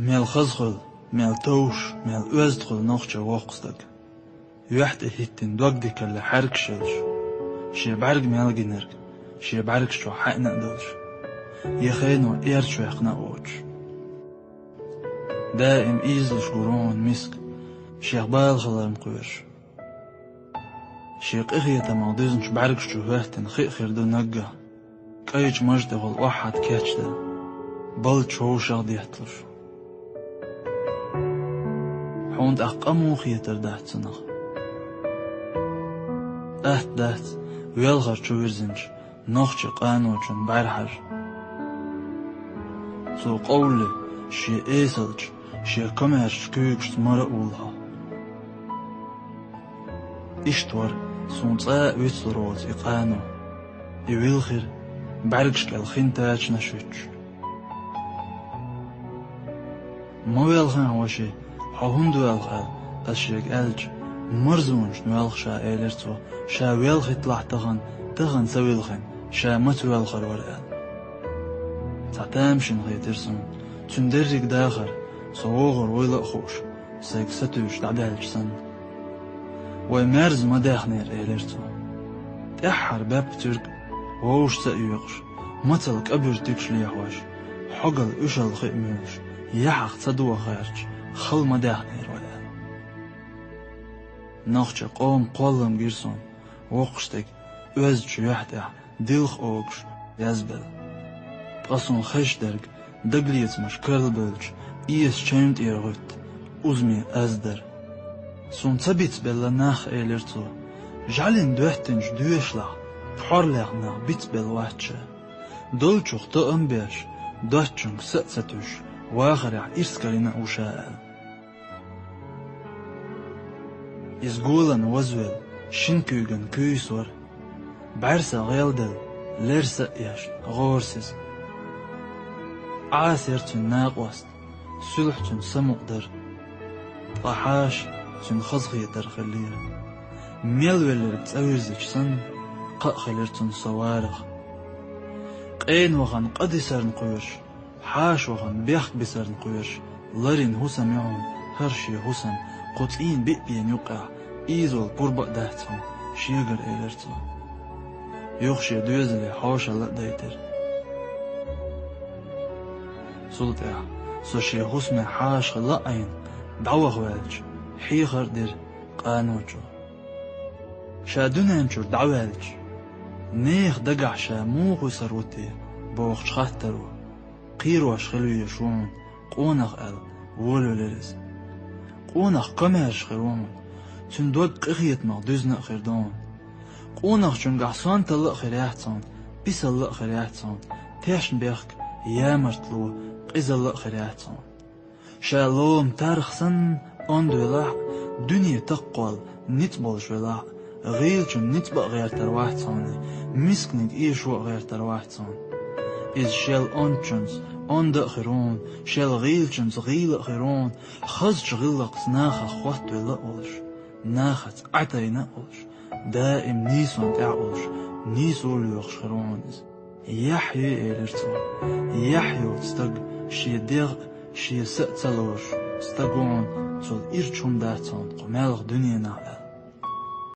ميل خزخل ميل توش ميل أزدخل نوخشة وقصدك يحت هيتن دوغدك اللي حرك شلش شي بعرق ميل جنرك شي بعرق شو حقنا دلش يخينو إيرشو يقنا أوش دائم إيزلش قرون مسك شيخ بالخلال مقويرش شيخ إخية مغديزنش بعرق شو هوهتن خي خيردو نقا كايج مجده واحد كاتشده بل شو شغد يحتلش حوند أقامو خيتر دهت سنخ دهت ويلغر شو يرزنش نوخش قانوشن بعرحر سو قولي شي إيسلج شي كمهرش كيكش مرقولها إشتور سونصاء ويتلروز إقانو يويلخر بعرقش كالخين تاج نشوش مويلخن هوشي حوهندو يلغل أشيك ألج مرزونش نويلخ شا إيلرتو شا ويلخ يطلع تغن سويلخن شا متويلخر ورقل تعتامشن غيترسون تندرج داخر صوغر ويلق خوش سيك ستوش دعدالج سن ويمارز مداخنير إيلرتو تحر باب ترك ووش سأيوغش متلك أبر تكش ليحوش حقل إشل خيموش يحق تدوى خيرش خل مداخنير ولا نخش قوم قولم جيرسون وقشتك أزج يحتح ديلخ أوغش يزبل بقصون خش درج دقليت مش كرلبلج إيس شامت إيرغت أزمي أزدر سون تبيت بلا ناخ إيلرتو جعلن دوحتنج دوشلح بحرلغنا بيت بالواتشة دولشوخ تقم بيش دوحتشنج ستوش واخرع إرسكالينا وشاء إزغولن وزويل شنكوغن كويسور بعرسة غيلدل لرسة ياش غورسيز عاسرتن ناقوست سلحتن سمقدر طحاش تن خزغيتر خلير ميلولر تأويرزج سن قأخلرتن صوارغ قين وغن قدسر نقويش حاش وغن بيخ بسر نقويش لرين هسم يعون هرشي هسم قطعين بيبين يقع إيزول قربق دهتهم شيغر إيلرتو يخشي دوزلي حوشا لقديتر سلطع سوشي هسم حاش خلقين دعوة والج حيخر در قانوچو شادونانچو دعوالج نيخ دقع شا موغو سروتي بوخ شخاترو قيروش خلو يشون قونخ أل وولو لرز قونخ كمهرش خيرون تندوق قخيت مغدوزنا خيردون قونخ چون قحصان تلق خيريحتون بيس اللق خيريحتون تيشن بيخك يامرتلو قيز اللق خيريحتون شالوم تارخسن اندولاح دنيا تقوال نتبالش ولاح غيل چون نتبق غير ترواحتوني مسكنك ايشو غير ترواحتون إز شال أنچنز أندق خيرون شال غيل چنز غيل خيرون خزج غيلق ناخا خوات ولقولش ناخت عتاي نقولش دائم نيسون تعقولش نيسو ليوخش خيرونز يحيي إيلرتو يحيو تستق شي ديغ شي سأتلوش استقون تول إيرچون داتون قمالغ دنيا نعقل